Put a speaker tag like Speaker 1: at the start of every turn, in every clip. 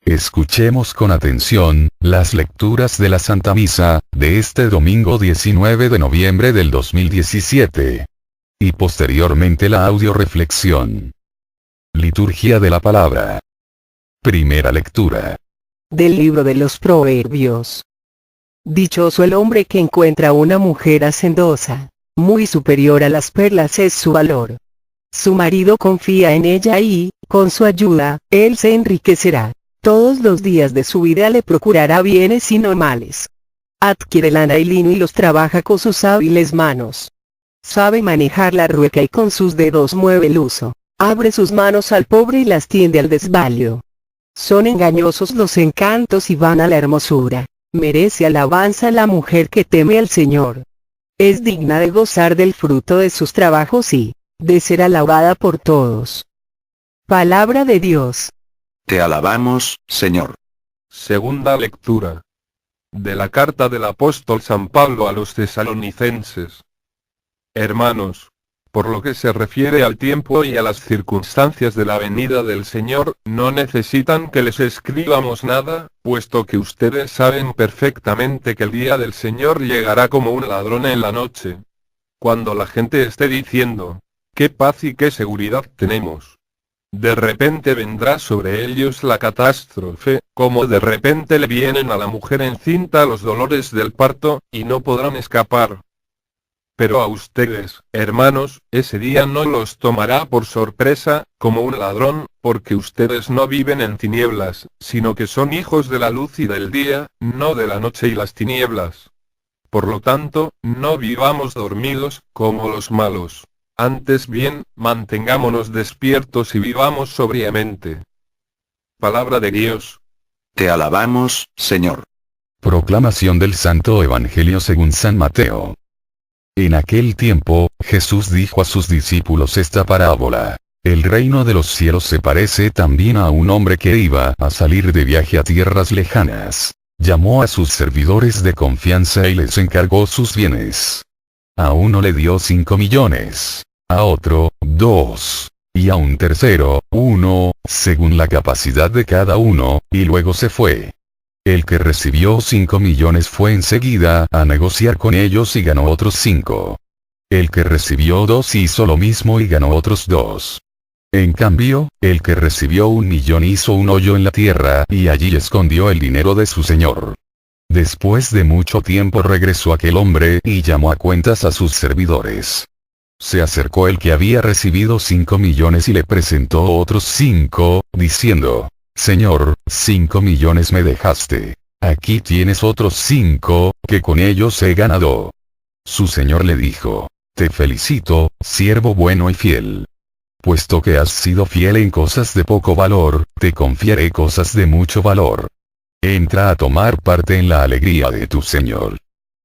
Speaker 1: Escuchemos con atención, las lecturas de la Santa Misa, de este domingo 19 de noviembre del 2017. Y posteriormente la audioreflexión. Liturgia de la Palabra. Primera lectura.
Speaker 2: Del libro de los Proverbios. Dichoso el hombre que encuentra una mujer hacendosa, muy superior a las perlas es su valor. Su marido confía en ella y, con su ayuda, él se enriquecerá. Todos los días de su vida le procurará bienes y no males. Adquiere lana y lino y los trabaja con sus hábiles manos. Sabe manejar la rueca y con sus dedos mueve el uso. Abre sus manos al pobre y las tiende al desvalio. Son engañosos los encantos y vana la hermosura. Merece alabanza la mujer que teme al Señor. Es digna de gozar del fruto de sus trabajos y de ser alabada por todos. Palabra de Dios.
Speaker 3: Te alabamos, Señor.
Speaker 4: Segunda lectura. De la carta del apóstol San Pablo a los tesalonicenses. Hermanos, por lo que se refiere al tiempo y a las circunstancias de la venida del Señor, no necesitan que les escribamos nada, puesto que ustedes saben perfectamente que el día del Señor llegará como un ladrón en la noche. Cuando la gente esté diciendo, qué paz y qué seguridad tenemos. De repente vendrá sobre ellos la catástrofe, como de repente le vienen a la mujer encinta los dolores del parto, y no podrán escapar. Pero a ustedes, hermanos, ese día no los tomará por sorpresa, como un ladrón, porque ustedes no viven en tinieblas, sino que son hijos de la luz y del día, no de la noche y las tinieblas. Por lo tanto, no vivamos dormidos, como los malos. Antes bien, mantengámonos despiertos y vivamos sobriamente. Palabra de Dios.
Speaker 3: Te alabamos, Señor.
Speaker 1: Proclamación del Santo Evangelio según San Mateo. En aquel tiempo, Jesús dijo a sus discípulos esta parábola. El reino de los cielos se parece también a un hombre que iba a salir de viaje a tierras lejanas. Llamó a sus servidores de confianza y les encargó sus bienes. A uno le dio 5 millones, a otro, 2, y a un tercero, 1, según la capacidad de cada uno, y luego se fue. El que recibió 5 millones fue enseguida a negociar con ellos y ganó otros 5. El que recibió 2 hizo lo mismo y ganó otros 2. En cambio, el que recibió 1 millón hizo un hoyo en la tierra y allí escondió el dinero de su señor. Después de mucho tiempo regresó aquel hombre y llamó a cuentas a sus servidores. Se acercó el que había recibido 5 millones y le presentó otros 5, diciendo, Señor, 5 millones me dejaste. Aquí tienes otros 5, que con ellos he ganado. Su señor le dijo, te felicito, siervo bueno y fiel. Puesto que has sido fiel en cosas de poco valor, te confiaré cosas de mucho valor. Entra a tomar parte en la alegría de tu señor.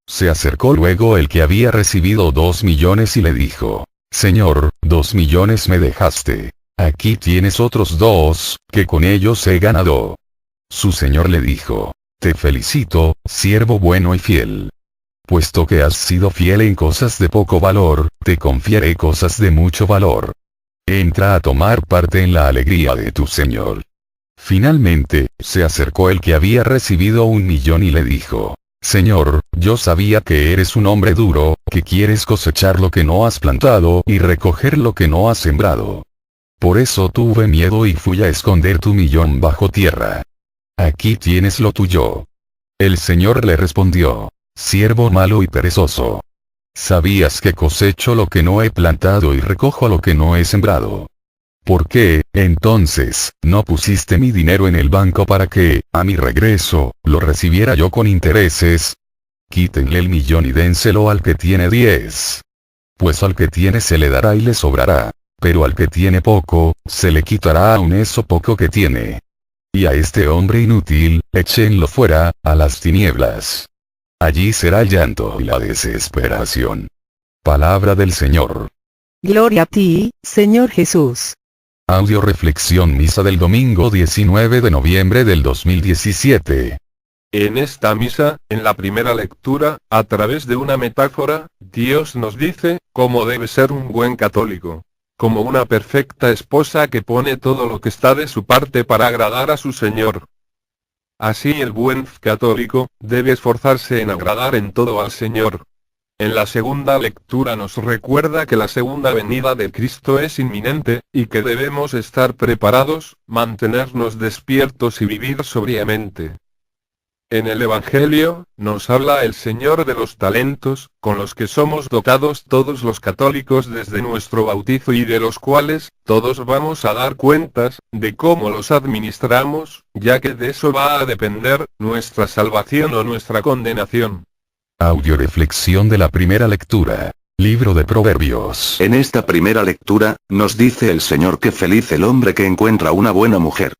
Speaker 1: Se acercó luego el que había recibido 2 millones y le dijo, Señor, 2 millones me dejaste. Aquí tienes otros 2, que con ellos he ganado. Su señor le dijo, te felicito, siervo bueno y fiel. Puesto que has sido fiel en cosas de poco valor, te confiaré cosas de mucho valor. Entra a tomar parte en la alegría de tu señor. Finalmente, se acercó el que había recibido 1 millón y le dijo, Señor, yo sabía que eres un hombre duro, que quieres cosechar lo que no has plantado y recoger lo que no has sembrado. Por eso tuve miedo y fui a esconder tu millón bajo tierra. Aquí tienes lo tuyo. El Señor le respondió, siervo malo y perezoso. Sabías que cosecho lo que no he plantado y recojo lo que no he sembrado. ¿Por qué, entonces, no pusiste mi dinero en el banco para que, a mi regreso, lo recibiera yo con intereses? Quítenle el millón y dénselo al que tiene 10. Pues al que tiene se le dará y le sobrará. Pero al que tiene poco, se le quitará aún eso poco que tiene. Y a este hombre inútil, échenlo fuera, a las tinieblas. Allí será el llanto y la desesperación. Palabra del Señor.
Speaker 2: Gloria a ti, Señor Jesús.
Speaker 1: Audio reflexión misa del domingo 19 de noviembre del 2017.
Speaker 4: En esta misa, en la primera lectura, a través de una metáfora, Dios nos dice cómo debe ser un buen católico. Como una perfecta esposa que pone todo lo que está de su parte para agradar a su Señor. Así el buen católico, debe esforzarse en agradar en todo al Señor. En la segunda lectura nos recuerda que la segunda venida de Cristo es inminente, y que debemos estar preparados, mantenernos despiertos y vivir sobriamente. En el Evangelio, nos habla el Señor de los talentos, con los que somos dotados todos los católicos desde nuestro bautizo y de los cuales, todos vamos a dar cuentas, de cómo los administramos, ya que de eso va a depender, nuestra salvación o nuestra condenación.
Speaker 1: Audioreflexión de la primera lectura. Libro de Proverbios.
Speaker 3: En esta primera lectura, nos dice el Señor que feliz el hombre que encuentra una buena mujer.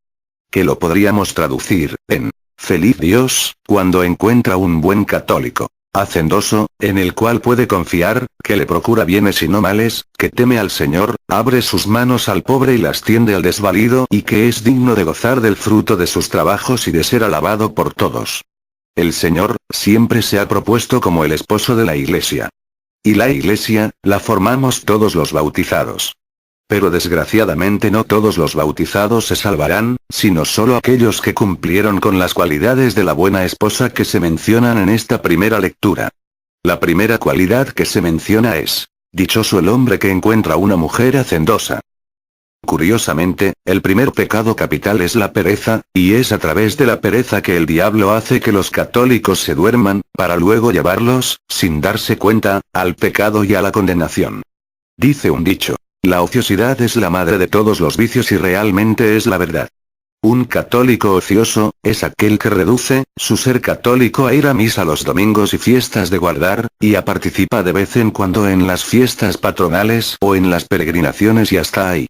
Speaker 3: Que lo podríamos traducir, en feliz Dios, cuando encuentra un buen católico, hacendoso, en el cual puede confiar, que le procura bienes y no males, que teme al Señor, abre sus manos al pobre y las tiende al desvalido y que es digno de gozar del fruto de sus trabajos y de ser alabado por todos. El Señor, siempre se ha propuesto como el esposo de la Iglesia. Y la Iglesia, la formamos todos los bautizados. Pero desgraciadamente no todos los bautizados se salvarán, sino solo aquellos que cumplieron con las cualidades de la buena esposa que se mencionan en esta primera lectura. La primera cualidad que se menciona es: dichoso el hombre que encuentra una mujer hacendosa. Curiosamente, el primer pecado capital es la pereza, y es a través de la pereza que el diablo hace que los católicos se duerman, para luego llevarlos, sin darse cuenta, al pecado y a la condenación. Dice un dicho: la ociosidad es la madre de todos los vicios y realmente es la verdad. Un católico ocioso, es aquel que reduce su ser católico a ir a misa los domingos y fiestas de guardar, y a participar de vez en cuando en las fiestas patronales o en las peregrinaciones y hasta ahí.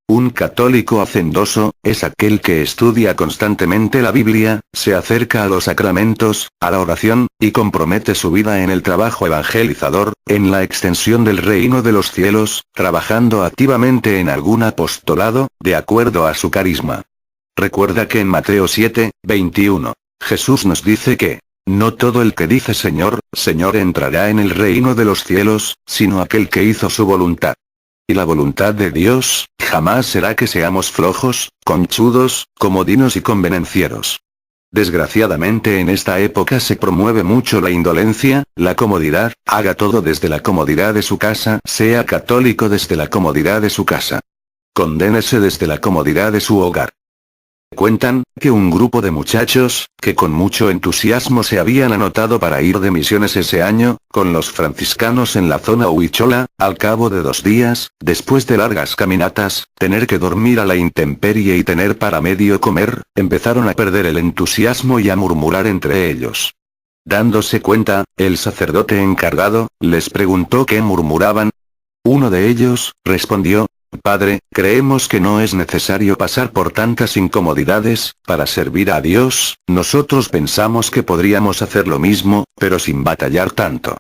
Speaker 3: Un católico hacendoso, es aquel que estudia constantemente la Biblia, se acerca a los sacramentos, a la oración, y compromete su vida en el trabajo evangelizador, en la extensión del reino de los cielos, trabajando activamente en algún apostolado, de acuerdo a su carisma. Recuerda que en Mateo 7:21, Jesús nos dice que no todo el que dice Señor, Señor entrará en el reino de los cielos, sino aquel que hizo su voluntad. Y la voluntad de Dios, jamás será que seamos flojos, conchudos, comodinos y convenencieros. Desgraciadamente en esta época se promueve mucho la indolencia, la comodidad, haga todo desde la comodidad de su casa, sea católico desde la comodidad de su casa. Condénese desde la comodidad de su hogar. Cuentan, que un grupo de muchachos, que con mucho entusiasmo se habían anotado para ir de misiones ese año, con los franciscanos en la zona Huichola, al cabo de 2 días, después de largas caminatas, tener que dormir a la intemperie y tener para medio comer, empezaron a perder el entusiasmo y a murmurar entre ellos. Dándose cuenta, el sacerdote encargado, les preguntó qué murmuraban. Uno de ellos, respondió: Padre, creemos que no es necesario pasar por tantas incomodidades, para servir a Dios, nosotros pensamos que podríamos hacer lo mismo, pero sin batallar tanto.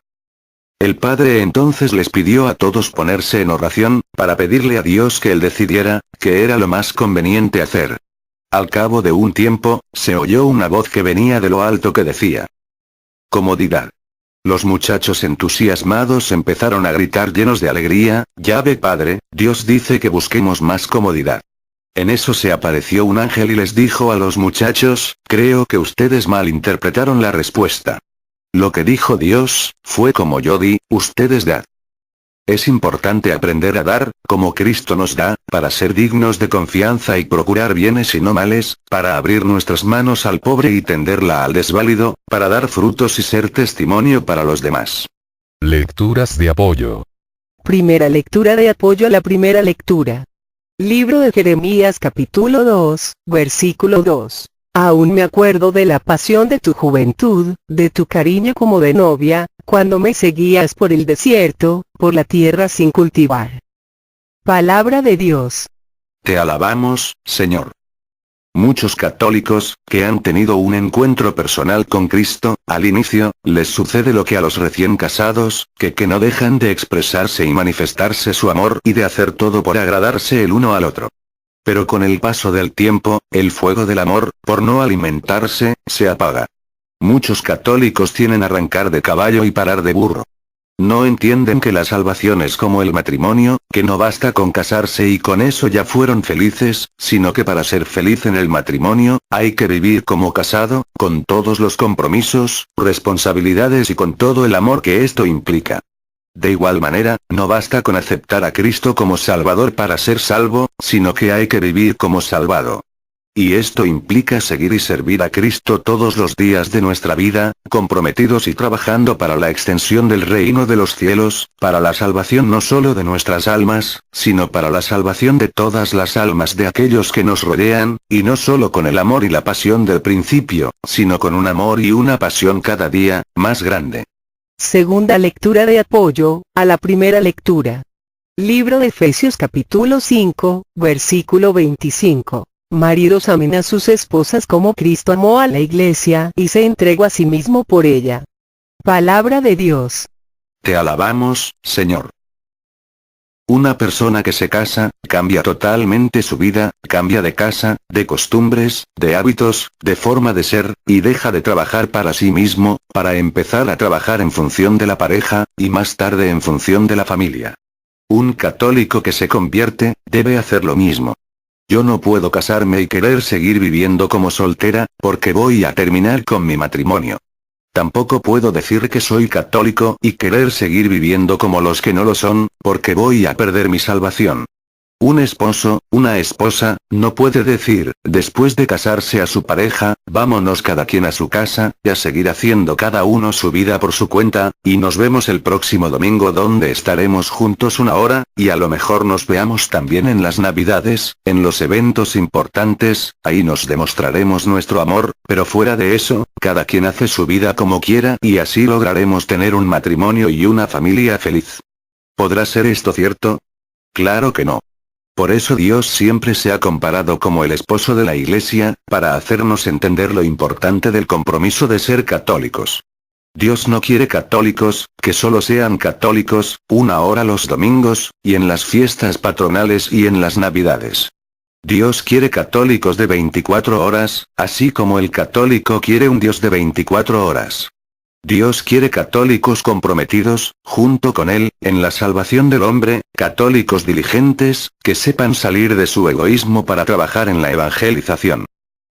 Speaker 3: El Padre entonces les pidió a todos ponerse en oración, para pedirle a Dios que Él decidiera, qué era lo más conveniente hacer. Al cabo de un tiempo, se oyó una voz que venía de lo alto que decía: comodidad. Los muchachos entusiasmados empezaron a gritar llenos de alegría: ya ve Padre, Dios dice que busquemos más comodidad. En eso se apareció un ángel y les dijo a los muchachos: creo que ustedes malinterpretaron la respuesta. Lo que dijo Dios, fue como yo di, ustedes dad. Es importante aprender a dar, como Cristo nos da, para ser dignos de confianza y procurar bienes y no males, para abrir nuestras manos al pobre y tenderla al desválido, para dar frutos y ser testimonio para los demás.
Speaker 1: Lecturas de apoyo.
Speaker 2: Primera lectura de apoyo a la primera lectura. Libro de Jeremías capítulo 2, versículo 2. Aún me acuerdo de la pasión de tu juventud, de tu cariño como de novia, cuando me seguías por el desierto, por la tierra sin cultivar. Palabra de Dios.
Speaker 3: Te alabamos, Señor. Muchos católicos, que han tenido un encuentro personal con Cristo, al inicio, les sucede lo que a los recién casados, que no dejan de expresarse y manifestarse su amor y de hacer todo por agradarse el uno al otro. Pero con el paso del tiempo, el fuego del amor, por no alimentarse, se apaga. Muchos católicos tienen arrancar de caballo y parar de burro. No entienden que la salvación es como el matrimonio, que no basta con casarse y con eso ya fueron felices, sino que para ser feliz en el matrimonio, hay que vivir como casado, con todos los compromisos, responsabilidades y con todo el amor que esto implica. De igual manera, no basta con aceptar a Cristo como Salvador para ser salvo, sino que hay que vivir como salvado. Y esto implica seguir y servir a Cristo todos los días de nuestra vida, comprometidos y trabajando para la extensión del reino de los cielos, para la salvación no solo de nuestras almas, sino para la salvación de todas las almas de aquellos que nos rodean, y no solo con el amor y la pasión del principio, sino con un amor y una pasión cada día, más grande.
Speaker 2: Segunda lectura de apoyo, a la primera lectura. Libro de Efesios capítulo 5, versículo 25. Maridos amen a sus esposas como Cristo amó a la iglesia y se entregó a sí mismo por ella. Palabra de Dios.
Speaker 3: Te alabamos, Señor. Una persona que se casa, cambia totalmente su vida, cambia de casa, de costumbres, de hábitos, de forma de ser, y deja de trabajar para sí mismo, para empezar a trabajar en función de la pareja, y más tarde en función de la familia. Un católico que se convierte, debe hacer lo mismo. Yo no puedo casarme y querer seguir viviendo como soltera, porque voy a terminar con mi matrimonio. Tampoco puedo decir que soy católico y querer seguir viviendo como los que no lo son, porque voy a perder mi salvación. Un esposo, una esposa, no puede decir, después de casarse a su pareja, vámonos cada quien a su casa, y a seguir haciendo cada uno su vida por su cuenta, y nos vemos el próximo domingo donde estaremos juntos una hora, y a lo mejor nos veamos también en las Navidades, en los eventos importantes, ahí nos demostraremos nuestro amor, pero fuera de eso, cada quien hace su vida como quiera y así lograremos tener un matrimonio y una familia feliz. ¿Podrá ser esto cierto? Claro que no. Por eso Dios siempre se ha comparado como el esposo de la Iglesia, para hacernos entender lo importante del compromiso de ser católicos. Dios no quiere católicos, que solo sean católicos, una hora los domingos, y en las fiestas patronales y en las Navidades. Dios quiere católicos de 24 horas, así como el católico quiere un Dios de 24 horas. Dios quiere católicos comprometidos, junto con Él, en la salvación del hombre, católicos diligentes, que sepan salir de su egoísmo para trabajar en la evangelización.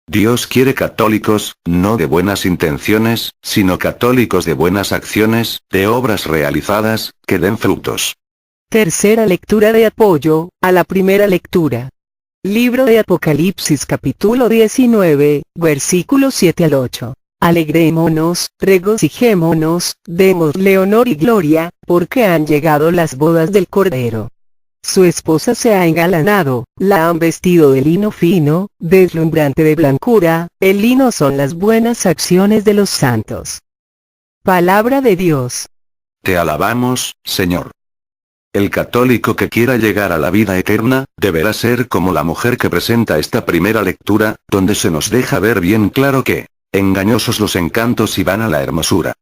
Speaker 3: Dios quiere católicos, no de buenas intenciones, sino católicos de buenas acciones, de obras realizadas, que den frutos.
Speaker 2: Tercera lectura de apoyo, a la primera lectura. Libro de Apocalipsis capítulo 19, versículos 7 al 8. Alegrémonos, regocijémonos, démosle honor y gloria, porque han llegado las bodas del Cordero. Su esposa se ha engalanado, la han vestido de lino fino, deslumbrante de blancura, el lino son las buenas acciones de los santos. Palabra de Dios.
Speaker 3: Te alabamos, Señor. El católico que quiera llegar a la vida eterna, deberá ser como la mujer que presenta esta primera lectura, donde se nos deja ver bien claro que, engañosos los encantos y vana la hermosura.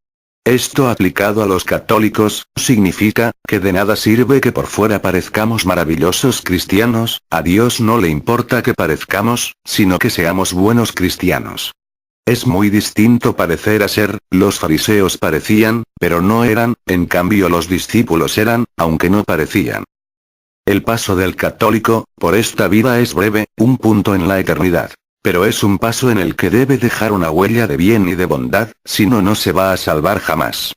Speaker 3: Esto aplicado a los católicos, significa, que de nada sirve que por fuera parezcamos maravillosos cristianos, a Dios no le importa que parezcamos, sino que seamos buenos cristianos. Es muy distinto parecer a ser, los fariseos parecían, pero no eran, en cambio los discípulos eran, aunque no parecían. El paso del católico, por esta vida es breve, un punto en la eternidad. Pero es un paso en el que debe dejar una huella de bien y de bondad, si no, no se va a salvar jamás.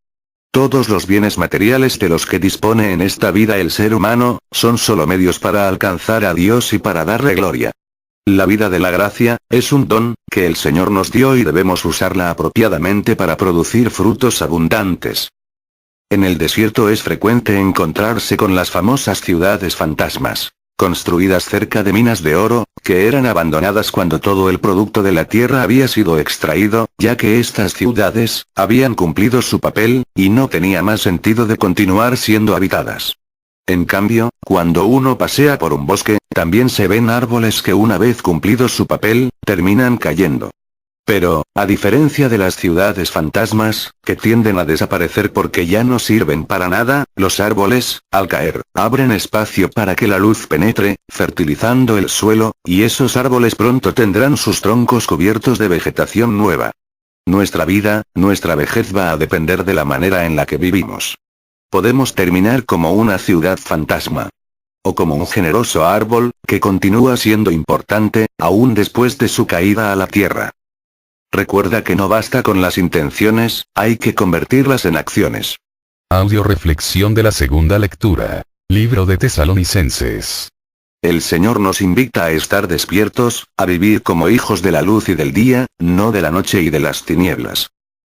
Speaker 3: Todos los bienes materiales de los que dispone en esta vida el ser humano, son solo medios para alcanzar a Dios y para darle gloria. La vida de la gracia, es un don, que el Señor nos dio y debemos usarla apropiadamente para producir frutos abundantes. En el desierto es frecuente encontrarse con las famosas ciudades fantasmas, construidas cerca de minas de oro, que eran abandonadas cuando todo el producto de la tierra había sido extraído, ya que estas ciudades, habían cumplido su papel, y no tenía más sentido de continuar siendo habitadas. En cambio, cuando uno pasea por un bosque, también se ven árboles que una vez cumplido su papel, terminan cayendo. Pero, a diferencia de las ciudades fantasmas, que tienden a desaparecer porque ya no sirven para nada, los árboles, al caer, abren espacio para que la luz penetre, fertilizando el suelo, y esos árboles pronto tendrán sus troncos cubiertos de vegetación nueva. Nuestra vida, nuestra vejez va a depender de la manera en la que vivimos. Podemos terminar como una ciudad fantasma. O como un generoso árbol, que continúa siendo importante, aún después de su caída a la tierra. Recuerda que no basta con las intenciones, hay que convertirlas en acciones.
Speaker 1: Audio reflexión de la segunda lectura. Libro de Tesalonicenses.
Speaker 3: El Señor nos invita a estar despiertos, a vivir como hijos de la luz y del día, no de la noche y de las tinieblas.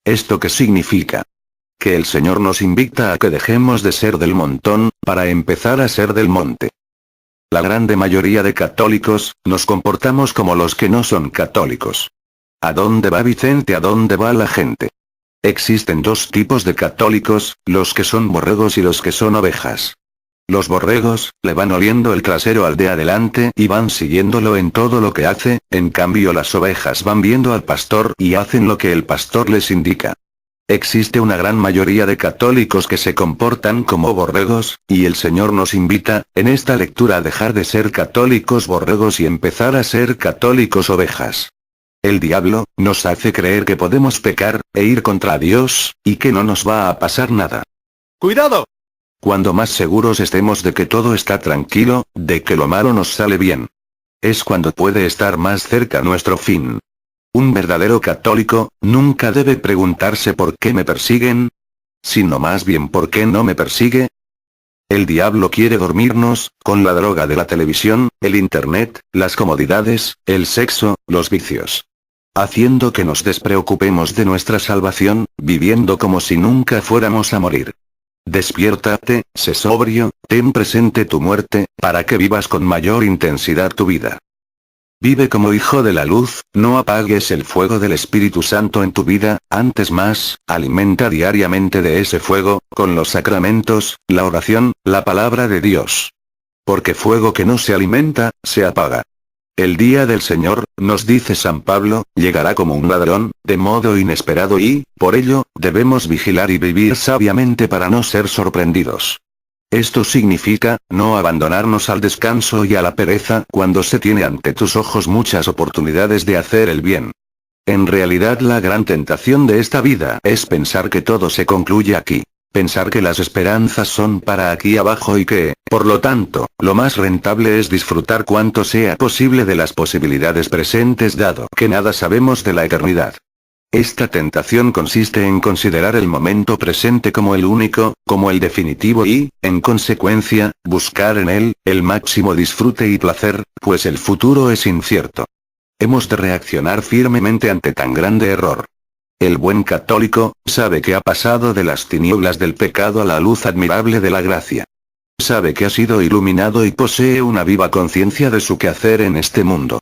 Speaker 3: ¿Esto qué significa? Que el Señor nos invita a que dejemos de ser del montón, para empezar a ser del monte. La grande mayoría de católicos, nos comportamos como los que no son católicos. ¿A dónde va Vicente? ¿A dónde va la gente? Existen dos tipos de católicos, los que son borregos y los que son ovejas. Los borregos, le van oliendo el trasero al de adelante y van siguiéndolo en todo lo que hace, en cambio las ovejas van viendo al pastor y hacen lo que el pastor les indica. Existe una gran mayoría de católicos que se comportan como borregos, y el Señor nos invita, en esta lectura a dejar de ser católicos borregos y empezar a ser católicos ovejas. El diablo, nos hace creer que podemos pecar, e ir contra Dios, y que no nos va a pasar nada. ¡Cuidado! Cuando más seguros estemos de que todo está tranquilo, de que lo malo nos sale bien. Es cuando puede estar más cerca nuestro fin. Un verdadero católico, nunca debe preguntarse por qué me persiguen, sino más bien por qué no me persigue. El diablo quiere dormirnos, con la droga de la televisión, el internet, las comodidades, el sexo, los vicios. Haciendo que nos despreocupemos de nuestra salvación, viviendo como si nunca fuéramos a morir. Despiértate, sé sobrio, ten presente tu muerte, para que vivas con mayor intensidad tu vida. Vive como hijo de la luz, no apagues el fuego del Espíritu Santo en tu vida, antes más, alimenta diariamente de ese fuego, con los sacramentos, la oración, la palabra de Dios. Porque fuego que no se alimenta, se apaga. El día del Señor, nos dice San Pablo, llegará como un ladrón, de modo inesperado y, por ello, debemos vigilar y vivir sabiamente para no ser sorprendidos. Esto significa, no abandonarnos al descanso y a la pereza cuando se tiene ante tus ojos muchas oportunidades de hacer el bien. En realidad la gran tentación de esta vida es pensar que todo se concluye aquí. Pensar que las esperanzas son para aquí abajo y que, por lo tanto, lo más rentable es disfrutar cuanto sea posible de las posibilidades presentes dado que nada sabemos de la eternidad. Esta tentación consiste en considerar el momento presente como el único, como el definitivo y, en consecuencia, buscar en él, el máximo disfrute y placer, pues el futuro es incierto. Hemos de reaccionar firmemente ante tan grande error. El buen católico, sabe que ha pasado de las tinieblas del pecado a la luz admirable de la gracia. Sabe que ha sido iluminado y posee una viva conciencia de su quehacer en este mundo.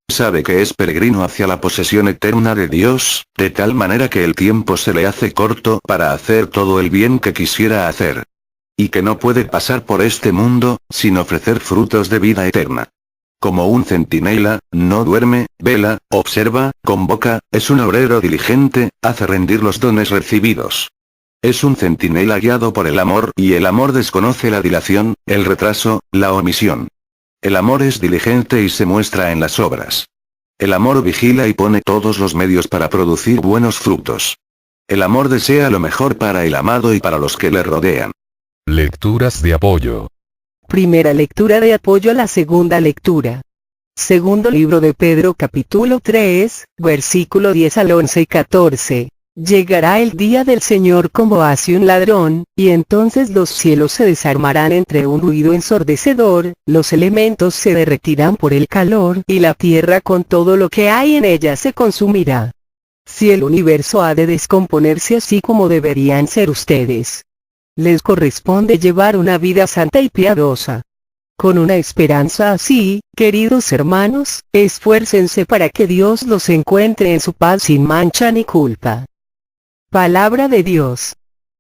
Speaker 3: Sabe que es peregrino hacia la posesión eterna de Dios, de tal manera que el tiempo se le hace corto para hacer todo el bien que quisiera hacer. Y que no puede pasar por este mundo, sin ofrecer frutos de vida eterna. Como un centinela, no duerme, vela, observa, convoca, es un obrero diligente, hace rendir los dones recibidos. Es un centinela guiado por el amor y el amor desconoce la dilación, el retraso, la omisión. El amor es diligente y se muestra en las obras. El amor vigila y pone todos los medios para producir buenos frutos. El amor desea lo mejor para el amado y para los que le rodean.
Speaker 1: Lecturas de apoyo.
Speaker 2: Primera lectura de apoyo a la segunda lectura. Segundo libro de Pedro capítulo 3, versículo 10 al 11 y 14. Llegará el día del Señor como hace un ladrón, y entonces los cielos se desarmarán entre un ruido ensordecedor, los elementos se derretirán por el calor y la tierra con todo lo que hay en ella se consumirá. Si el universo ha de descomponerse así como deberían ser ustedes, les corresponde llevar una vida santa y piadosa. Con una esperanza así, queridos hermanos, esfuércense para que Dios los encuentre en su paz sin mancha ni culpa. Palabra de Dios.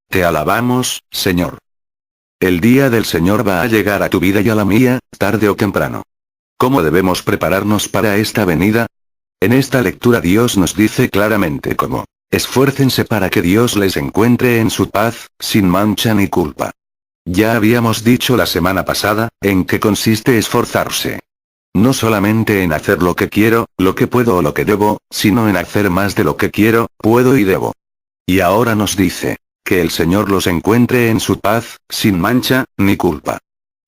Speaker 3: Te alabamos, Señor. El día del Señor va a llegar a tu vida y a la mía, tarde o temprano. ¿Cómo debemos prepararnos para esta venida? En esta lectura Dios nos dice claramente cómo. Esfuércense para que Dios les encuentre en su paz, sin mancha ni culpa. Ya habíamos dicho la semana pasada, en qué consiste esforzarse. No solamente en hacer lo que quiero, lo que puedo o lo que debo, sino en hacer más de lo que quiero, puedo y debo. Y ahora nos dice, Que el Señor los encuentre en su paz, sin mancha, ni culpa.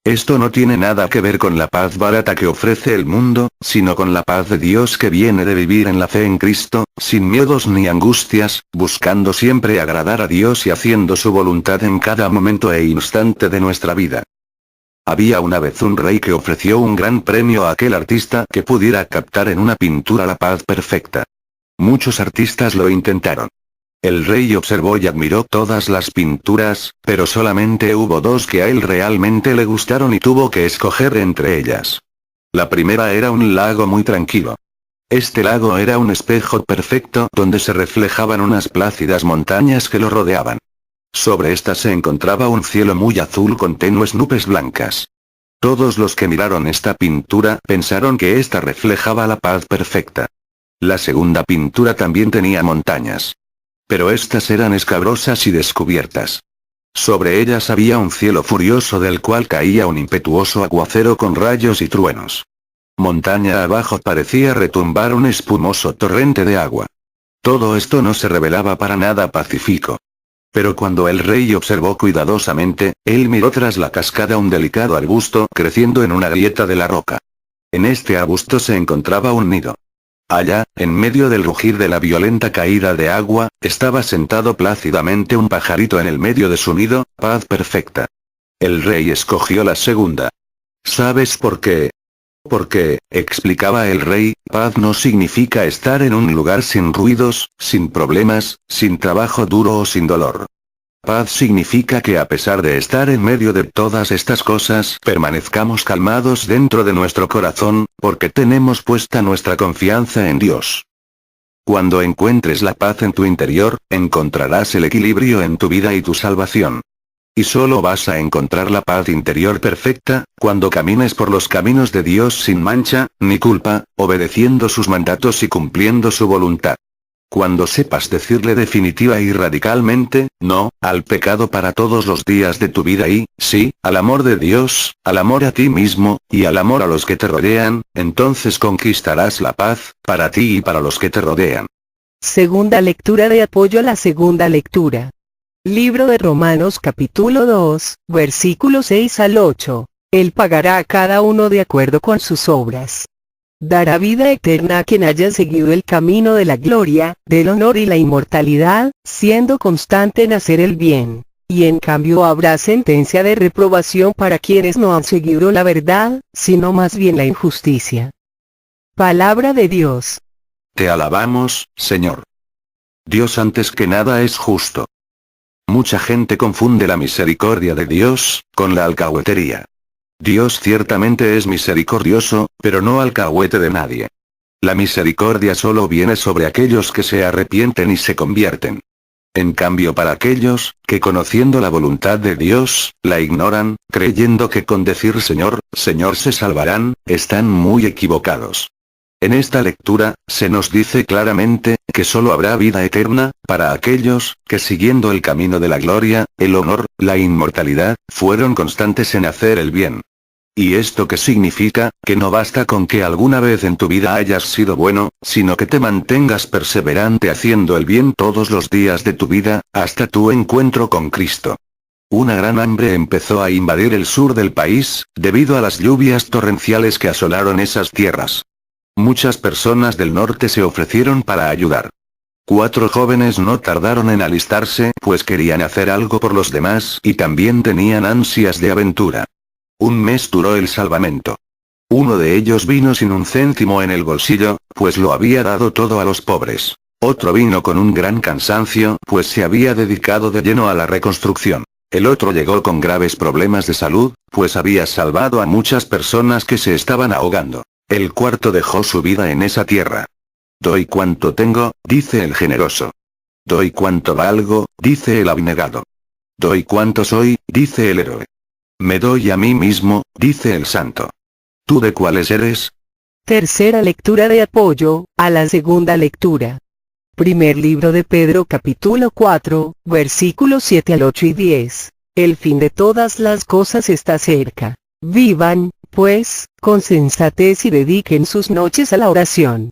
Speaker 3: Esto no tiene nada que ver con la paz barata que ofrece el mundo, sino con la paz de Dios que viene de vivir en la fe en Cristo, sin miedos ni angustias, buscando siempre agradar a Dios y haciendo su voluntad en cada momento e instante de nuestra vida. Había una vez un rey que ofreció un gran premio a aquel artista que pudiera captar en una pintura la paz perfecta. Muchos artistas lo intentaron. El rey observó y admiró todas las pinturas, pero solamente hubo dos que a él realmente le gustaron y tuvo que escoger entre ellas. La primera era un lago muy tranquilo. Este lago era un espejo perfecto donde se reflejaban unas plácidas montañas que lo rodeaban. Sobre estas se encontraba un cielo muy azul con tenues nubes blancas. Todos los que miraron esta pintura pensaron que ésta reflejaba la paz perfecta. La segunda pintura también tenía montañas. Pero estas eran escabrosas y descubiertas. Sobre ellas había un cielo furioso del cual caía un impetuoso aguacero con rayos y truenos. Montaña abajo parecía retumbar un espumoso torrente de agua. Todo esto no se revelaba para nada pacífico. Pero cuando el rey observó cuidadosamente, él miró tras la cascada un delicado arbusto creciendo en una grieta de la roca. En este arbusto se encontraba un nido. Allá, en medio del rugir de la violenta caída de agua, estaba sentado plácidamente un pajarito en el medio de su nido, paz perfecta. El rey escogió la segunda. ¿Sabes por qué? Porque, explicaba el rey, paz no significa estar en un lugar sin ruidos, sin problemas, sin trabajo duro o sin dolor. Paz significa que a pesar de estar en medio de todas estas cosas, permanezcamos calmados dentro de nuestro corazón, porque tenemos puesta nuestra confianza en Dios. Cuando encuentres la paz en tu interior, encontrarás el equilibrio en tu vida y tu salvación. Y solo vas a encontrar la paz interior perfecta, cuando camines por los caminos de Dios sin mancha, ni culpa, obedeciendo sus mandatos y cumpliendo su voluntad. Cuando sepas decirle definitiva y radicalmente, no, al pecado para todos los días de tu vida y, sí, al amor de Dios, al amor a ti mismo, y al amor a los que te rodean, entonces conquistarás la paz, para ti y para los que te rodean.
Speaker 2: Segunda lectura de apoyo a la segunda lectura. Libro de Romanos capítulo 2, versículos 6 al 8. Él pagará a cada uno de acuerdo con sus obras. Dará vida eterna a quien haya seguido el camino de la gloria, del honor y la inmortalidad, siendo constante en hacer el bien. Y en cambio habrá sentencia de reprobación para quienes no han seguido la verdad, sino más bien la injusticia. Palabra de Dios.
Speaker 3: Te alabamos, Señor. Dios antes que nada es justo. Mucha gente confunde la misericordia de Dios con la alcahuetería. Dios ciertamente es misericordioso, pero no alcahuete de nadie. La misericordia solo viene sobre aquellos que se arrepienten y se convierten. En cambio para aquellos, que conociendo la voluntad de Dios, la ignoran, creyendo que con decir Señor, Señor se salvarán, están muy equivocados. En esta lectura, se nos dice claramente, que solo habrá vida eterna, para aquellos, que siguiendo el camino de la gloria, el honor, la inmortalidad, fueron constantes en hacer el bien. ¿Y esto qué significa? Que no basta con que alguna vez en tu vida hayas sido bueno, sino que te mantengas perseverante haciendo el bien todos los días de tu vida, hasta tu encuentro con Cristo. Una gran hambre empezó a invadir el sur del país, debido a las lluvias torrenciales que asolaron esas tierras. Muchas personas del norte se ofrecieron para ayudar. 4 jóvenes no tardaron en alistarse, pues querían hacer algo por los demás y también tenían ansias de aventura. Un mes duró el salvamento. Uno de ellos vino sin un céntimo en el bolsillo, pues lo había dado todo a los pobres. Otro vino con un gran cansancio, pues se había dedicado de lleno a la reconstrucción. El otro llegó con graves problemas de salud, pues había salvado a muchas personas que se estaban ahogando. El cuarto dejó su vida en esa tierra. Doy cuanto tengo, dice el generoso. Doy cuanto valgo, dice el abnegado. Doy cuanto soy, dice el héroe. Me doy a mí mismo, dice el santo. ¿Tú de cuáles eres?
Speaker 2: Tercera lectura de apoyo a la segunda lectura. Primer libro de Pedro capítulo 4, versículos 7 al 8 y 10. El fin de todas las cosas está cerca. Vivan, pues, con sensatez y dediquen sus noches a la oración.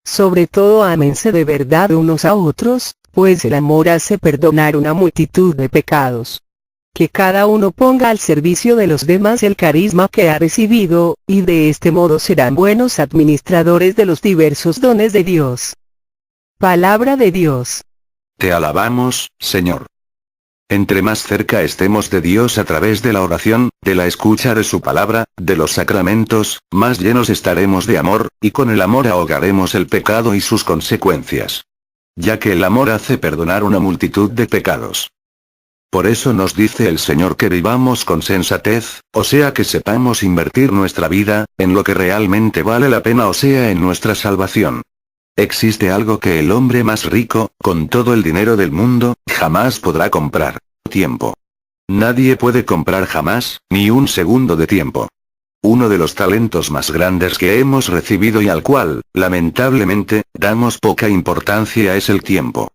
Speaker 2: Sobre todo ámense de verdad unos a otros, Pues el amor hace perdonar una multitud de pecados. Que cada uno ponga al servicio de los demás el carisma que ha recibido, y de este modo serán buenos administradores de los diversos dones de Dios. Palabra de Dios.
Speaker 3: Te alabamos, Señor. Entre más cerca estemos de Dios a través de la oración, de la escucha de su palabra, de los sacramentos, más llenos estaremos de amor, y con el amor ahogaremos el pecado y sus consecuencias. Ya que el amor hace perdonar una multitud de pecados. Por eso nos dice el Señor que vivamos con sensatez, o sea que sepamos invertir nuestra vida, en lo que realmente vale la pena, o sea en nuestra salvación. Existe algo que el hombre más rico, con todo el dinero del mundo, jamás podrá comprar: tiempo. Nadie puede comprar jamás, ni un segundo de tiempo. Uno de los talentos más grandes que hemos recibido y al cual, lamentablemente, damos poca importancia es el tiempo.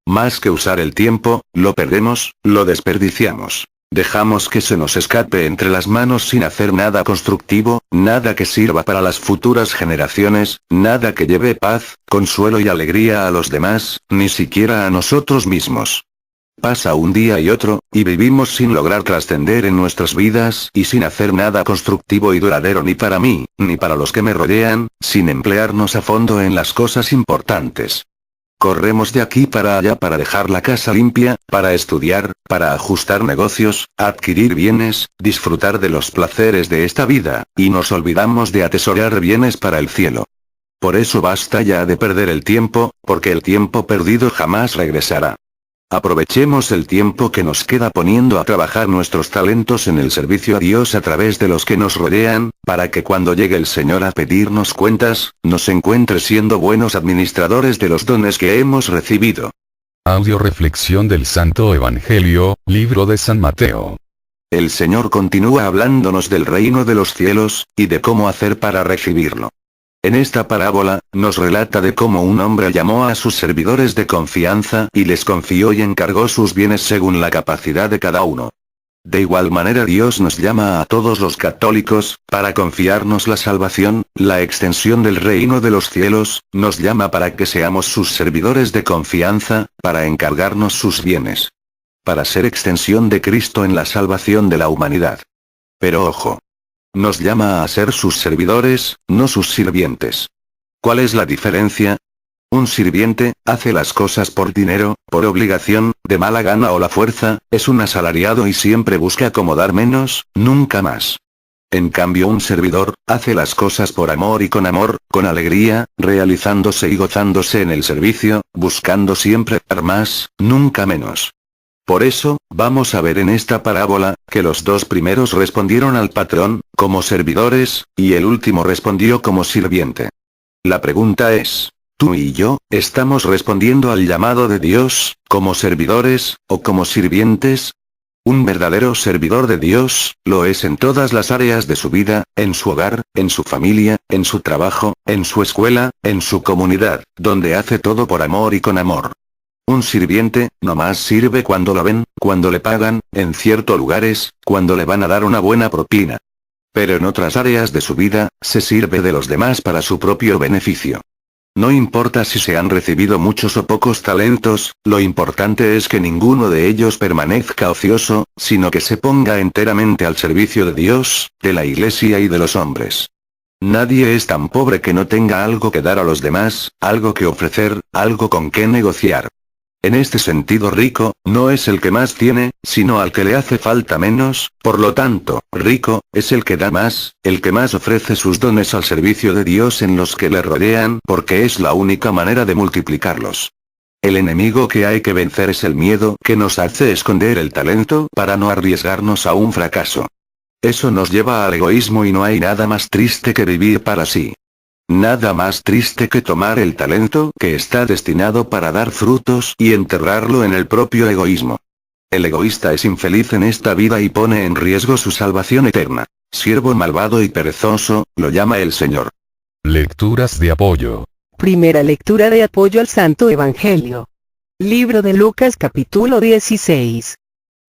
Speaker 3: Más que usar el tiempo, lo perdemos, lo desperdiciamos. Dejamos que se nos escape entre las manos sin hacer nada constructivo, nada que sirva para las futuras generaciones, nada que lleve paz, consuelo y alegría a los demás, ni siquiera a nosotros mismos. Pasa un día y otro, y vivimos sin lograr trascender en nuestras vidas y sin hacer nada constructivo y duradero ni para mí, ni para los que me rodean, sin emplearnos a fondo en las cosas importantes. Corremos de aquí para allá para dejar la casa limpia, para estudiar, para ajustar negocios, adquirir bienes, disfrutar de los placeres de esta vida, y nos olvidamos de atesorar bienes para el cielo. Por eso basta ya de perder el tiempo, porque el tiempo perdido jamás regresará. Aprovechemos el tiempo que nos queda poniendo a trabajar nuestros talentos en el servicio a Dios a través de los que nos rodean, para que cuando llegue el Señor a pedirnos cuentas, nos encuentre siendo buenos administradores de los dones que hemos recibido.
Speaker 1: Audio reflexión del Santo Evangelio, libro de San Mateo.
Speaker 3: El Señor continúa hablándonos del reino de los cielos, y de cómo hacer para recibirlo. En esta parábola, nos relata de cómo un hombre llamó a sus servidores de confianza y les confió y encargó sus bienes según la capacidad de cada uno. De igual manera Dios nos llama a todos los católicos, para confiarnos la salvación, la extensión del reino de los cielos, nos llama para que seamos sus servidores de confianza, para encargarnos sus bienes. Para ser extensión de Cristo en la salvación de la humanidad. Pero ojo. Nos llama a ser sus servidores, no sus sirvientes. ¿Cuál es la diferencia? Un sirviente, hace las cosas por dinero, por obligación, de mala gana o la fuerza, es un asalariado y siempre busca acomodar menos, nunca más. En cambio un servidor, hace las cosas por amor y con amor, con alegría, realizándose y gozándose en el servicio, buscando siempre dar más, nunca menos. Por eso, vamos a ver en esta parábola, que los dos primeros respondieron al patrón, como servidores, y el último respondió como sirviente. La pregunta es, ¿tú y yo, estamos respondiendo al llamado de Dios, como servidores, o como sirvientes? Un verdadero servidor de Dios, lo es en todas las áreas de su vida, en su hogar, en su familia, en su trabajo, en su escuela, en su comunidad, donde hace todo por amor y con amor. Un sirviente, nomás sirve cuando lo ven, cuando le pagan, en ciertos lugares, cuando le van a dar una buena propina. Pero en otras áreas de su vida, se sirve de los demás para su propio beneficio. No importa si se han recibido muchos o pocos talentos, lo importante es que ninguno de ellos permanezca ocioso, sino que se ponga enteramente al servicio de Dios, de la Iglesia y de los hombres. Nadie es tan pobre que no tenga algo que dar a los demás, algo que ofrecer, algo con qué negociar. En este sentido rico, no es el que más tiene, sino al que le hace falta menos, por lo tanto, rico, es el que da más, el que más ofrece sus dones al servicio de Dios en los que le rodean, porque es la única manera de multiplicarlos. El enemigo que hay que vencer es el miedo que nos hace esconder el talento para no arriesgarnos a un fracaso. Eso nos lleva al egoísmo y no hay nada más triste que vivir para sí. Nada más triste que tomar el talento que está destinado para dar frutos y enterrarlo en el propio egoísmo. El egoísta es infeliz en esta vida y pone en riesgo su salvación eterna. Siervo malvado y perezoso, lo llama el Señor.
Speaker 1: Lecturas de apoyo.
Speaker 2: Primera lectura de apoyo al Santo Evangelio. Libro de Lucas capítulo 16.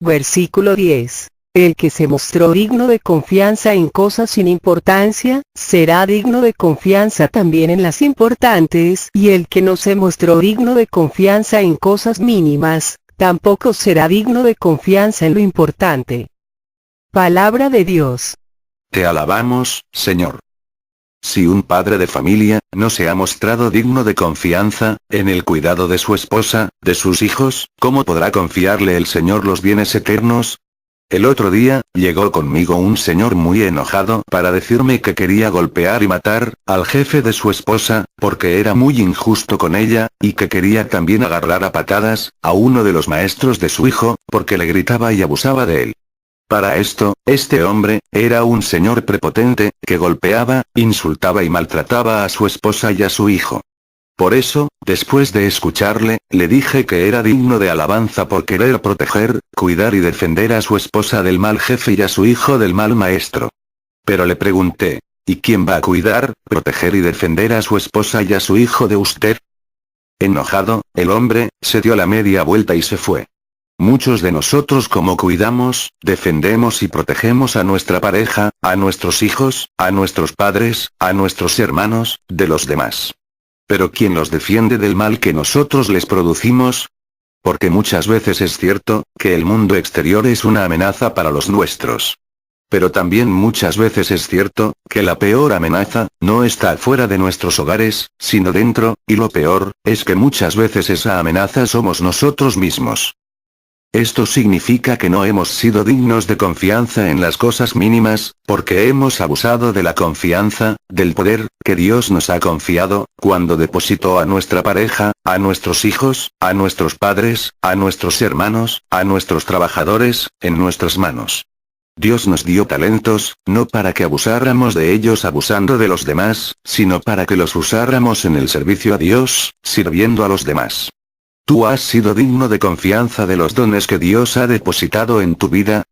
Speaker 2: Versículo 10. El que se mostró digno de confianza en cosas sin importancia, será digno de confianza también en las importantes, y el que no se mostró digno de confianza en cosas mínimas, tampoco será digno de confianza en lo importante. Palabra de Dios.
Speaker 3: Te alabamos, Señor. Si un padre de familia no se ha mostrado digno de confianza en el cuidado de su esposa, de sus hijos, ¿cómo podrá confiarle el Señor los bienes eternos? El otro día, llegó conmigo un señor muy enojado para decirme que quería golpear y matar al jefe de su esposa, porque era muy injusto con ella, y que quería también agarrar a patadas a uno de los maestros de su hijo, porque le gritaba y abusaba de él. Para esto, este hombre era un señor prepotente, que golpeaba, insultaba y maltrataba a su esposa y a su hijo. Por eso, después de escucharle, le dije que era digno de alabanza por querer proteger, cuidar y defender a su esposa del mal jefe y a su hijo del mal maestro. Pero le pregunté, ¿y quién va a cuidar, proteger y defender a su esposa y a su hijo de usted? Enojado, el hombre se dio la media vuelta y se fue. Muchos de nosotros como cuidamos, defendemos y protegemos a nuestra pareja, a nuestros hijos, a nuestros padres, a nuestros hermanos, de los demás. Pero ¿quién los defiende del mal que nosotros les producimos? Porque muchas veces es cierto, que el mundo exterior es una amenaza para los nuestros. Pero también muchas veces es cierto, que la peor amenaza, no está afuera de nuestros hogares, sino dentro, y lo peor, es que muchas veces esa amenaza somos nosotros mismos. Esto significa que no hemos sido dignos de confianza en las cosas mínimas, porque hemos abusado de la confianza, del poder, que Dios nos ha confiado, cuando depositó a nuestra pareja, a nuestros hijos, a nuestros padres, a nuestros hermanos, a nuestros trabajadores, en nuestras manos. Dios nos dio talentos, no para que abusáramos de ellos abusando de los demás, sino para que los usáramos en el servicio a Dios, sirviendo a los demás. ¿Tú has sido digno de confianza de los dones que Dios ha depositado en tu vida?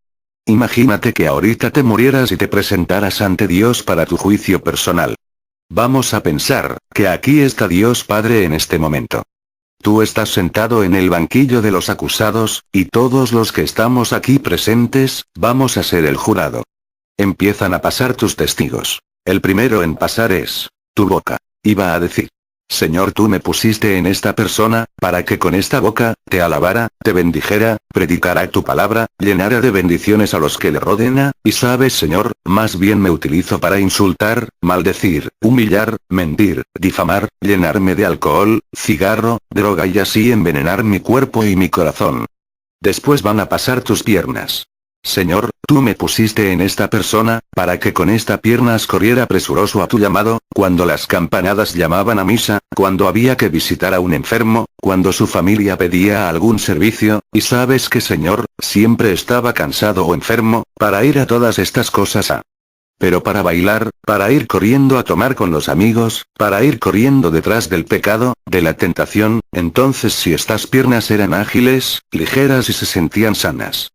Speaker 3: Imagínate que ahorita te murieras y te presentaras ante Dios para tu juicio personal. Vamos a pensar, que aquí está Dios Padre en este momento. Tú estás sentado en el banquillo de los acusados, y todos los que estamos aquí presentes, vamos a ser el jurado. Empiezan a pasar tus testigos. El primero en pasar es tu boca. Y va a decir: Señor, tú me pusiste en esta persona, para que con esta boca, te alabara, te bendijera, predicara tu palabra, llenara de bendiciones a los que le rodeen, y sabes, Señor, más bien me utilizo para insultar, maldecir, humillar, mentir, difamar, llenarme de alcohol, cigarro, droga y así envenenar mi cuerpo y mi corazón. Después van a pasar tus piernas. Señor, tú me pusiste en esta persona, para que con esta piernas corriera presuroso a tu llamado, cuando las campanadas llamaban a misa, cuando había que visitar a un enfermo, cuando su familia pedía algún servicio, y sabes que, Señor, siempre estaba cansado o enfermo, para ir a todas estas cosas Pero para bailar, para ir corriendo a tomar con los amigos, para ir corriendo detrás del pecado, de la tentación, entonces si estas piernas eran ágiles, ligeras y se sentían sanas.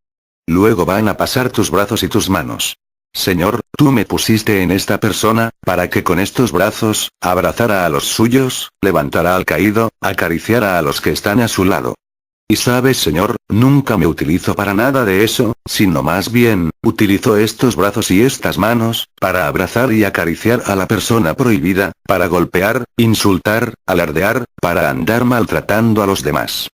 Speaker 3: Luego van a pasar tus brazos y tus manos. Señor, tú me pusiste en esta persona, para que con estos brazos, abrazara a los suyos, levantara al caído, acariciara a los que están a su lado. Y sabes, Señor, nunca me utilizo para nada de eso, sino más bien, utilizo estos brazos y estas manos, para abrazar y acariciar a la persona prohibida, para golpear, insultar, alardear, para andar maltratando a los demás.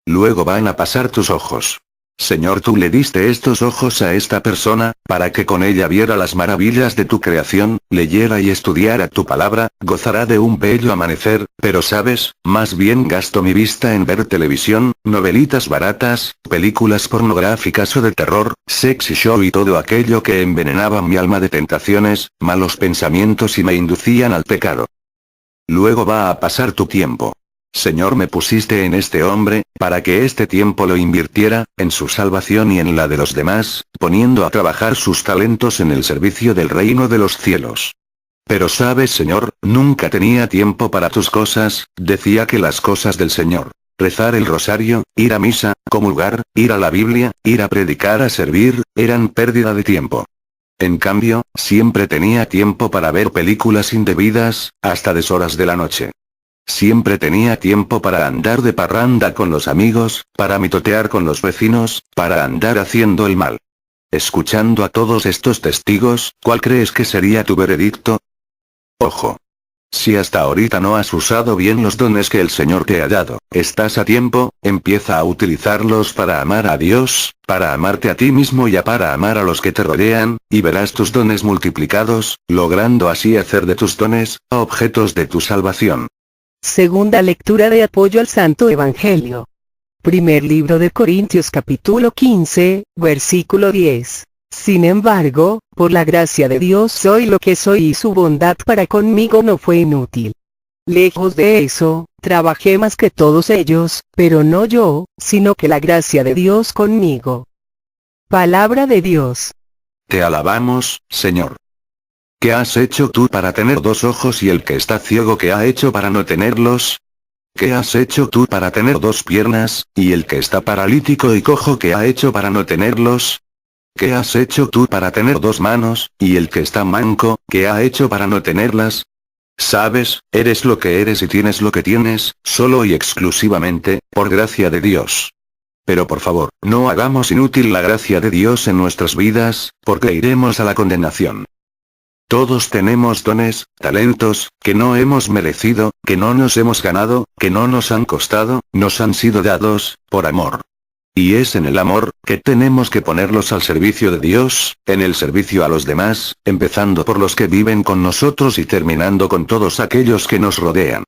Speaker 3: Luego van a pasar tus ojos. Señor, tú le diste estos ojos a esta persona, para que con ella viera las maravillas de tu creación, leyera y estudiara tu palabra, gozará de un bello amanecer, pero sabes, más bien gasto mi vista en ver televisión, novelitas baratas, películas pornográficas o de terror, sexy show y todo aquello que envenenaba mi alma de tentaciones, malos pensamientos y me inducían al pecado. Luego va a pasar tu tiempo. Señor, me pusiste en este hombre, para que este tiempo lo invirtiera, en su salvación y en la de los demás, poniendo a trabajar sus talentos en el servicio del reino de los cielos. Pero sabes, Señor, nunca tenía tiempo para tus cosas, decía que las cosas del Señor, rezar el rosario, ir a misa, comulgar, ir a la Biblia, ir a predicar, a servir, eran pérdida de tiempo. En cambio, siempre tenía tiempo para ver películas indebidas, hasta deshoras de la noche. Siempre tenía tiempo para andar de parranda con los amigos, para mitotear con los vecinos, para andar haciendo el mal. escuchando a todos estos testigos, ¿cuál crees que sería tu veredicto? Ojo. Si hasta ahorita no has usado bien los dones que el Señor te ha dado, estás a tiempo, empieza a utilizarlos para amar a Dios, para amarte a ti mismo y para amar a los que te rodean, y verás tus dones multiplicados, logrando así hacer de tus dones, objetos de tu salvación.
Speaker 2: Segunda lectura de apoyo al Santo Evangelio. Primer libro de Corintios capítulo 15, versículo 10. Sin embargo, por la gracia de Dios soy lo que soy y su bondad para conmigo no fue inútil. Lejos de eso, trabajé más que todos ellos, pero no yo, sino que la gracia de Dios conmigo. Palabra de Dios.
Speaker 3: Te alabamos, Señor. ¿Qué has hecho tú para tener dos ojos y el que está ciego qué ha hecho para no tenerlos? ¿Qué has hecho tú para tener dos piernas, y el que está paralítico y cojo qué ha hecho para no tenerlos? ¿Qué has hecho tú para tener dos manos, y el que está manco, qué ha hecho para no tenerlas? Sabes, eres lo que eres y tienes lo que tienes, solo y exclusivamente, por gracia de Dios. Pero por favor, no hagamos inútil la gracia de Dios en nuestras vidas, porque iremos a la condenación. Todos tenemos dones, talentos, que no hemos merecido, que no nos hemos ganado, que no nos han costado, nos han sido dados, por amor. Y es en el amor, que tenemos que ponerlos al servicio de Dios, en el servicio a los demás, empezando por los que viven con nosotros y terminando con todos aquellos que nos rodean.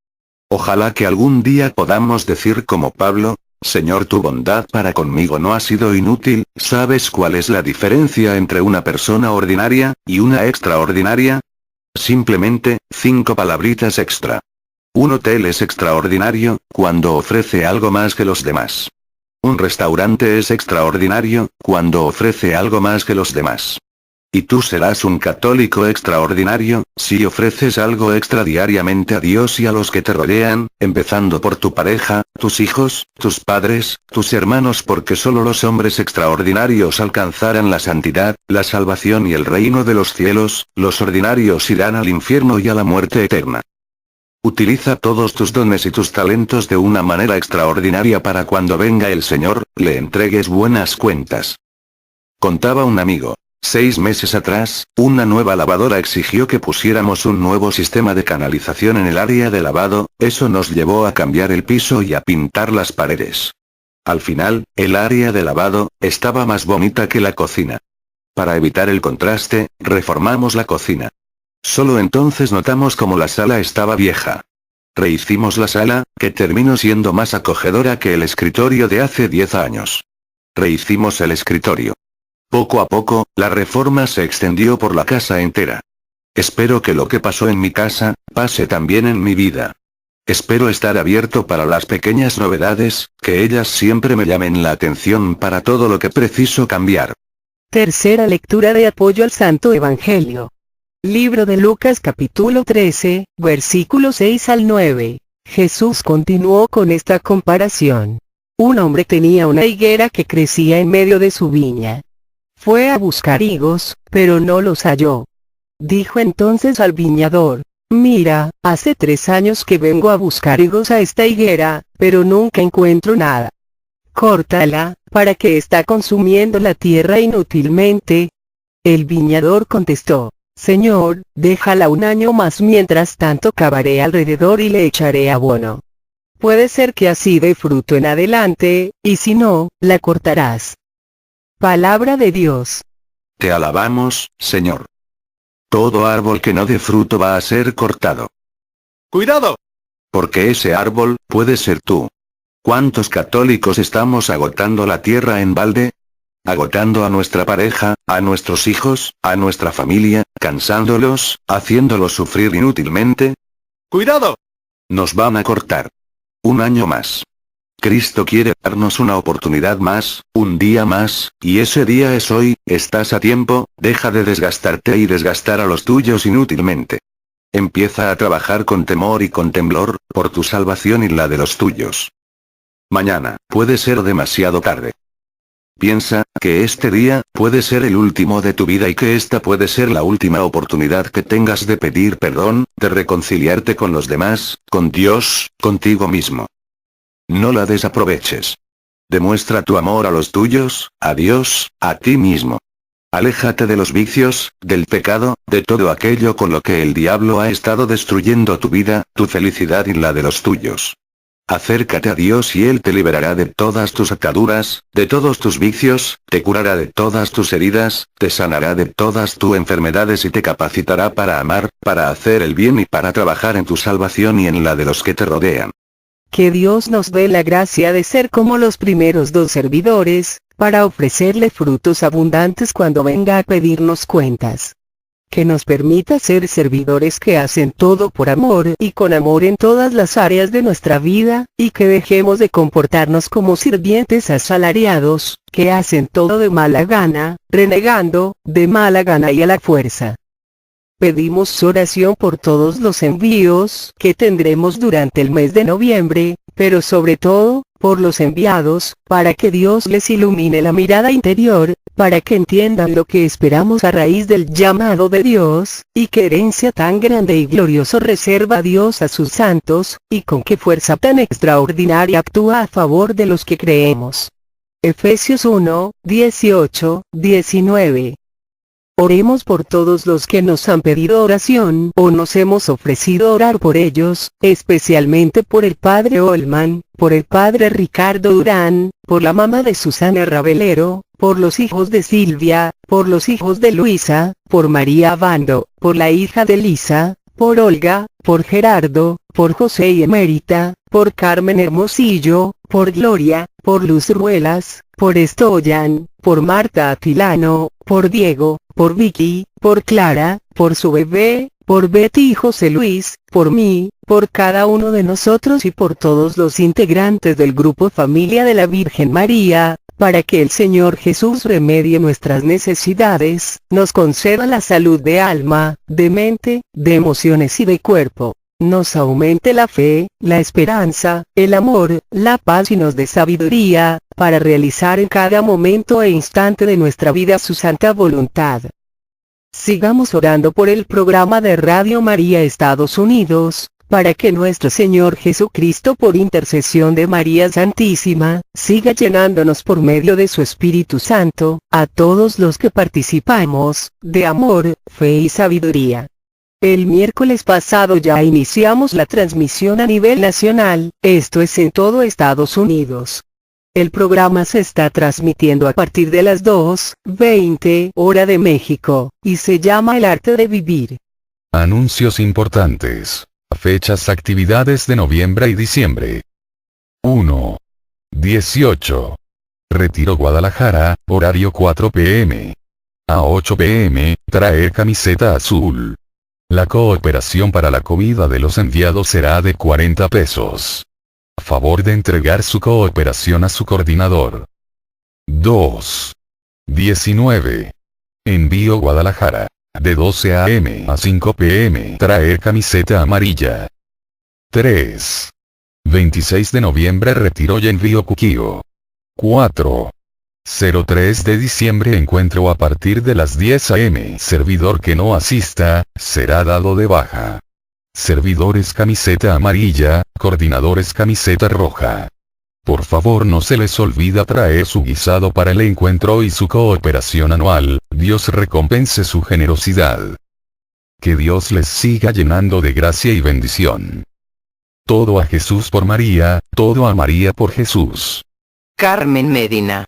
Speaker 3: Ojalá que algún día podamos decir como Pablo, Señor, tu bondad para conmigo no ha sido inútil. ¿Sabes cuál es la diferencia entre una persona ordinaria, y una extraordinaria? Simplemente, 5 palabritas extra. Un hotel es extraordinario, cuando ofrece algo más que los demás. Un restaurante es extraordinario, cuando ofrece algo más que los demás. Y tú serás un católico extraordinario, si ofreces algo extra diariamente a Dios y a los que te rodean, empezando por tu pareja, tus hijos, tus padres, tus hermanos, porque solo los hombres extraordinarios alcanzarán la santidad, la salvación y el reino de los cielos, los ordinarios irán al infierno y a la muerte eterna. Utiliza todos tus dones y tus talentos de una manera extraordinaria para cuando venga el Señor, le entregues buenas cuentas. Contaba un amigo. 6 meses atrás, una nueva lavadora exigió que pusiéramos un nuevo sistema de canalización en el área de lavado, eso nos llevó a cambiar el piso y a pintar las paredes. Al final, el área de lavado, estaba más bonita que la cocina. Para evitar el contraste, reformamos la cocina. Solo entonces notamos cómo la sala estaba vieja. Rehicimos la sala, que terminó siendo más acogedora que el escritorio de hace 10 años. Rehicimos el escritorio. Poco a poco, la reforma se extendió por la casa entera. Espero que lo que pasó en mi casa, pase también en mi vida. Espero estar abierto para las pequeñas novedades, que ellas siempre me llamen la atención para todo lo que preciso cambiar.
Speaker 2: Tercera lectura de apoyo al Santo Evangelio. Libro de Lucas capítulo 13, versículos 6 al 9. Jesús continuó con esta comparación. Un hombre tenía una higuera que crecía en medio de su viña. Fue a buscar higos, pero no los halló. Dijo entonces al viñador, mira, hace 3 años que vengo a buscar higos a esta higuera, pero nunca encuentro nada. Córtala, ¿para qué está consumiendo la tierra inútilmente? El viñador contestó, Señor, déjala 1 año más, mientras tanto cavaré alrededor y le echaré abono. Puede ser que así dé fruto en adelante, y si no, la cortarás. Palabra de Dios.
Speaker 3: Te alabamos, Señor. Todo árbol que no dé fruto va a ser cortado. ¡Cuidado! Porque ese árbol, puede ser tú. ¿Cuántos católicos estamos agotando la tierra en balde? Agotando a nuestra pareja, a nuestros hijos, a nuestra familia, cansándolos, haciéndolos sufrir inútilmente. ¡Cuidado! Nos van a cortar. 1 año más. Cristo quiere darnos una oportunidad más, un día más, y ese día es hoy. Estás a tiempo, deja de desgastarte y desgastar a los tuyos inútilmente. Empieza a trabajar con temor y con temblor, por tu salvación y la de los tuyos. Mañana, puede ser demasiado tarde. Piensa, que este día, puede ser el último de tu vida y que esta puede ser la última oportunidad que tengas de pedir perdón, de reconciliarte con los demás, con Dios, contigo mismo. No la desaproveches. Demuestra tu amor a los tuyos, a Dios, a ti mismo. Aléjate de los vicios, del pecado, de todo aquello con lo que el diablo ha estado destruyendo tu vida, tu felicidad y la de los tuyos. Acércate a Dios y Él te liberará de todas tus ataduras, de todos tus vicios, te curará de todas tus heridas, te sanará de todas tus enfermedades y te capacitará para amar, para hacer el bien y para trabajar en tu salvación y en la de los que te rodean.
Speaker 2: Que Dios nos dé la gracia de ser como los primeros dos servidores, para ofrecerle frutos abundantes cuando venga a pedirnos cuentas. Que nos permita ser servidores que hacen todo por amor y con amor en todas las áreas de nuestra vida, y que dejemos de comportarnos como sirvientes asalariados, que hacen todo de mala gana, renegando, de mala gana y a la fuerza. Pedimos oración por todos los envíos que tendremos durante el mes de noviembre, pero sobre todo, por los enviados, para que Dios les ilumine la mirada interior, para que entiendan lo que esperamos a raíz del llamado de Dios, y qué herencia tan grande y glorioso reserva Dios a sus santos, y con qué fuerza tan extraordinaria actúa a favor de los que creemos. Efesios 1, 18, 19. Oremos por todos los que nos han pedido oración o nos hemos ofrecido orar por ellos, especialmente por el padre Olman, por el padre Ricardo Durán, por la mamá de Susana Rabelero, por los hijos de Silvia, por los hijos de Luisa, por María Bando, por la hija de Lisa, por Olga, por Gerardo, por José y Emérita, por Carmen Hermosillo, por Gloria, por Luz Ruelas, por Estoyan, por Marta Atilano, por Diego, por Vicky, por Clara, por su bebé, por Betty y José Luis, por mí, por cada uno de nosotros y por todos los integrantes del grupo Familia de la Virgen María, para que el Señor Jesús remedie nuestras necesidades, nos conceda la salud de alma, de mente, de emociones y de cuerpo. Nos aumente la fe, la esperanza, el amor, la paz y nos dé sabiduría, para realizar en cada momento e instante de nuestra vida su santa voluntad. Sigamos orando por el programa de Radio María Estados Unidos, para que nuestro Señor Jesucristo por intercesión de María Santísima, siga llenándonos por medio de su Espíritu Santo, a todos los que participamos, de amor, fe y sabiduría. El miércoles pasado ya iniciamos la transmisión a nivel nacional, esto es en todo Estados Unidos. El programa se está transmitiendo a partir de las 2:20 hora de México, y se llama El Arte de Vivir.
Speaker 1: Anuncios importantes. Fechas, actividades de noviembre y diciembre. 1. 18. Retiro Guadalajara, horario 4 p.m. A 8 p.m, traer camiseta azul. La cooperación para la comida de los enviados será de 40 pesos. A favor de entregar su cooperación a su coordinador. 2. 19. Envío Guadalajara. De 12 a.m. a 5 p.m. traer camiseta amarilla. 3. 26 de noviembre retiro y envío Cuquío. 4. 03 de diciembre encuentro a partir de las 10 a.m. Servidor que no asista, será dado de baja. Servidores camiseta amarilla, coordinadores camiseta roja. Por favor no se les olvida traer su guisado para el encuentro y su cooperación anual, Dios recompense su generosidad. Que Dios les siga llenando de gracia y bendición. Todo a Jesús por María, todo a María por Jesús.
Speaker 2: Carmen Medina.